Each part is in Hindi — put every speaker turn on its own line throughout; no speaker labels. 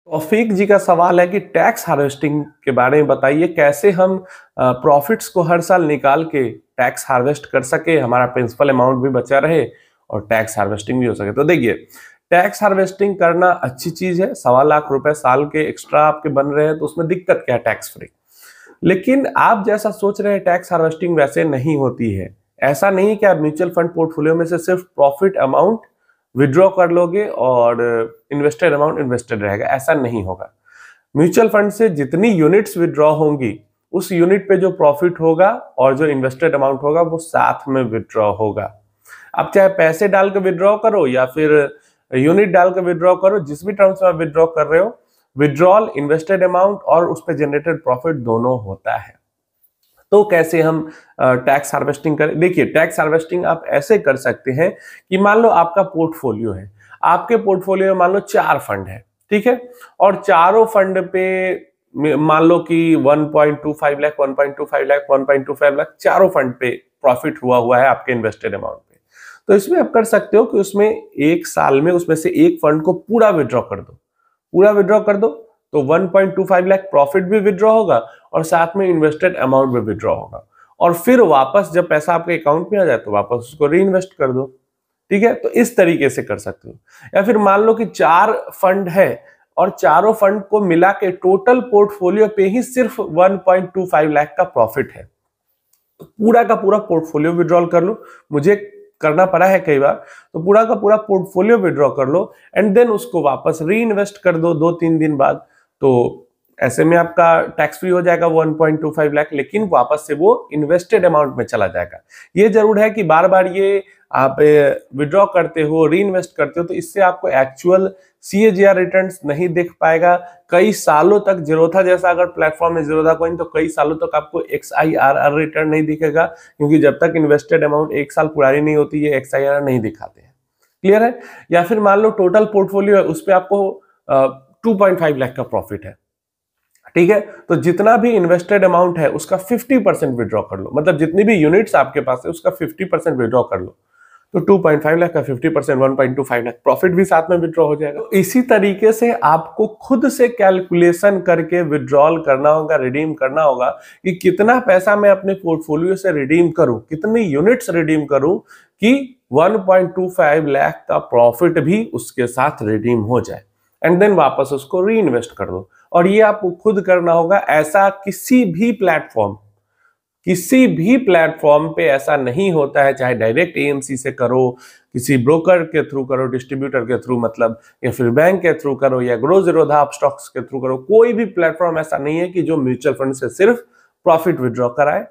तौफीक जी का सवाल है कि टैक्स हार्वेस्टिंग के बारे में बताइए, कैसे हम प्रॉफिट्स को हर साल निकाल के टैक्स हार्वेस्ट कर सके, हमारा प्रिंसिपल अमाउंट भी बचा रहे और टैक्स हार्वेस्टिंग भी हो सके। तो देखिए, टैक्स हार्वेस्टिंग करना अच्छी चीज है। 1.25 लाख रुपए साल के एक्स्ट्रा आपके बन रहे हैं तो उसमें दिक्कत क्या है, टैक्स फ्री। लेकिन आप जैसा सोच रहे हैं टैक्स हार्वेस्टिंग वैसे नहीं होती है। ऐसा नहीं कि आप म्यूचुअल फंड पोर्टफोलियो में से सिर्फ प्रॉफिट अमाउंट विड्रॉ कर लोगे और इन्वेस्टेड अमाउंट इन्वेस्टेड रहेगा, ऐसा नहीं होगा। म्यूचुअल फंड से जितनी यूनिट्स विड्रॉ होंगी, उस यूनिट पे जो प्रॉफिट होगा और जो इन्वेस्टेड अमाउंट होगा वो साथ में विड्रॉ होगा। आप चाहे पैसे डाल के विड्रॉ करो या फिर यूनिट डाल के विड्रॉ करो, जिस भी टर्म्स में आप विड्रॉ कर रहे हो, विड्रॉल, इन्वेस्टेड अमाउंट और उस पर जनरेटेड प्रॉफिट दोनों होता है। तो कैसे हम टैक्स हार्वेस्टिंग करें? देखिए, टैक्स हार्वेस्टिंग आप ऐसे कर सकते हैं कि मान लो आपका पोर्टफोलियो है, आपके पोर्टफोलियो में मान लो 4 फंड है, ठीक है, और चारों फंड पे मान लो कि 1.25 लाख, 1.25 लाख, 1.25 लाख चारों फंड पे प्रॉफिट हुआ है आपके इन्वेस्टेड अमाउंट पे। तो इसमें आप कर सकते हो कि उसमें एक साल में उसमें से एक फंड को पूरा विड्रॉ कर दो, पूरा विड्रॉ कर दो, तो 1.25 लाख प्रॉफिट भी विड्रॉ होगा और साथ में इन्वेस्टेड अमाउंट भी विड्रॉ होगा। और फिर वापस जब पैसा आपके अकाउंट में आ जाए तो वापस उसको री इन्वेस्ट कर दो। ठीक है, तो इस तरीके से कर सकते हो। या फिर मान लो कि 4 फंड है और चारों फंड को मिला के टोटल पोर्टफोलियो पे ही सिर्फ 1.25 लाख का प्रॉफिट है, तो पूरा का पूरा पोर्टफोलियो विड्रॉल कर लो। मुझे करना पड़ा है कई बार, तो पूरा का पूरा पोर्टफोलियो विड्रॉ कर लो एंड देन उसको वापस री इन्वेस्ट कर दो 2-3 दिन बाद। तो ऐसे में आपका टैक्स फ्री हो जाएगा 1.25 लाख, लेकिन वापस से वो इन्वेस्टेड अमाउंट में चला जाएगा। ये जरूर है कि बार बार ये आप विड्रॉ करते हो, री इन्वेस्ट करते हो, तो इससे आपको एक्चुअल CAGR रिटर्न्स नहीं दिख पाएगा। कई सालों तक जीरोधा जैसा अगर प्लेटफॉर्म है, जीरोधा कॉइन, तो कई सालों तक आपको XIRR रिटर्न नहीं दिखेगा, क्योंकि जब तक इन्वेस्टेड अमाउंट 1 साल पुरानी नहीं होती है XIRR नहीं दिखाते हैं। क्लियर है? या फिर मान लो टोटल पोर्टफोलियो है, उस पर आपको 2.5 लाख का प्रॉफिट है, ठीक है, तो जितना भी इन्वेस्टेड अमाउंट है उसका 50% विड्रॉ कर लो। मतलब जितनी भी यूनिट्स आपके पास है उसका 50% विड्रॉ कर लो, तो 2.5 लाख का 50% 1.25 लाख प्रॉफिट भी साथ में विड्रॉ हो जाएगा। तो इसी तरीके से आपको खुद से कैलकुलेशन करके विड्रॉल करना होगा, रिडीम करना होगा कि कितना पैसा मैं अपने पोर्टफोलियो से रिडीम करूं, कितनी यूनिट्स रिडीम करूं कि 1.25 लाख का प्रॉफिट भी उसके साथ रिडीम हो जाए, एंड देन वापस उसको री इन्वेस्ट कर दो। और ये आपको खुद करना होगा। ऐसा किसी भी प्लेटफॉर्म पे ऐसा नहीं होता है, चाहे डायरेक्ट AMC से करो, किसी ब्रोकर के थ्रू करो, डिस्ट्रीब्यूटर के थ्रू मतलब, या फिर बैंक के थ्रू करो, या ग्रो जीरोधा आप स्टॉक्स के थ्रू करो, कोई भी प्लेटफॉर्म ऐसा नहीं है कि जो म्यूचुअल फंड से सिर्फ प्रॉफिट विड्रॉ कराए।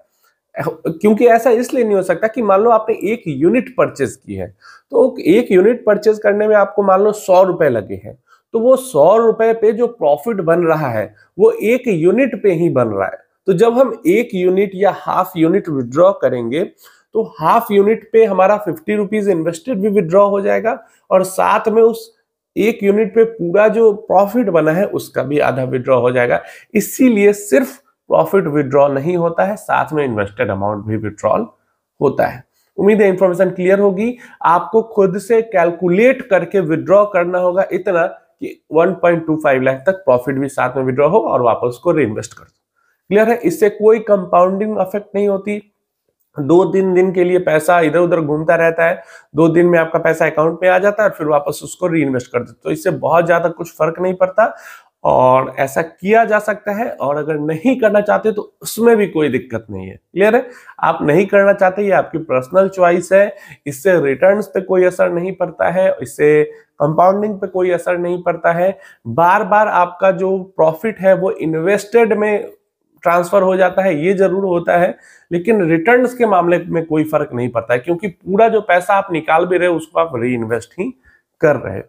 क्योंकि ऐसा इसलिए नहीं हो सकता कि मान लो आपने एक यूनिट परचेज की है, तो एक यूनिट परचेज करने में आपको मान लो 100 रुपए लगे हैं, तो वो 100 रुपए पे जो प्रॉफिट बन रहा है वो एक यूनिट पे ही बन रहा है। तो जब हम एक यूनिट या हाफ यूनिट विड्रॉ करेंगे तो हाफ यूनिट पे हमारा 50 रुपीज इन्वेस्टेड भी विड्रॉ हो जाएगा और साथ में उस एक यूनिट पे पूरा जो प्रॉफिट बना है उसका भी आधा विड्रॉ हो जाएगा। इसीलिए सिर्फ प्रॉफिट विड्रॉ नहीं होता है, साथ में इन्वेस्टेड अमाउंट भी विड्रॉल होता है। उम्मीद है इंफॉर्मेशन क्लियर होगी। आपको खुद से कैलकुलेट करके विड्रॉ करना होगा इतना कि 1.25 लाख तक प्रॉफिट भी साथ में विड्रॉ हो और वापस उसको री इन्वेस्ट कर दो। क्लियर है? इससे कोई कंपाउंडिंग इफेक्ट नहीं होती। 2-3 दिन के लिए पैसा इधर उधर घूमता रहता है, 2 दिन में आपका पैसा अकाउंट में आ जाता है और फिर वापस उसको री इन्वेस्ट कर देते। तो इससे बहुत ज्यादा कुछ फर्क नहीं पड़ता और ऐसा किया जा सकता है। और अगर नहीं करना चाहते तो उसमें भी कोई दिक्कत नहीं है। क्लियर है? आप नहीं करना चाहते, ये आपकी पर्सनल चॉइस है। इससे रिटर्न्स पे कोई असर नहीं पड़ता है, इससे कंपाउंडिंग पे कोई असर नहीं पड़ता है। बार बार आपका जो प्रॉफिट है वो इन्वेस्टेड में ट्रांसफर हो जाता है, ये जरूर होता है, लेकिन रिटर्न्स के मामले में कोई फर्क नहीं पड़ता है, क्योंकि पूरा जो पैसा आप निकाल भी रहे हो उसको आप री इन्वेस्ट ही कर रहे हो।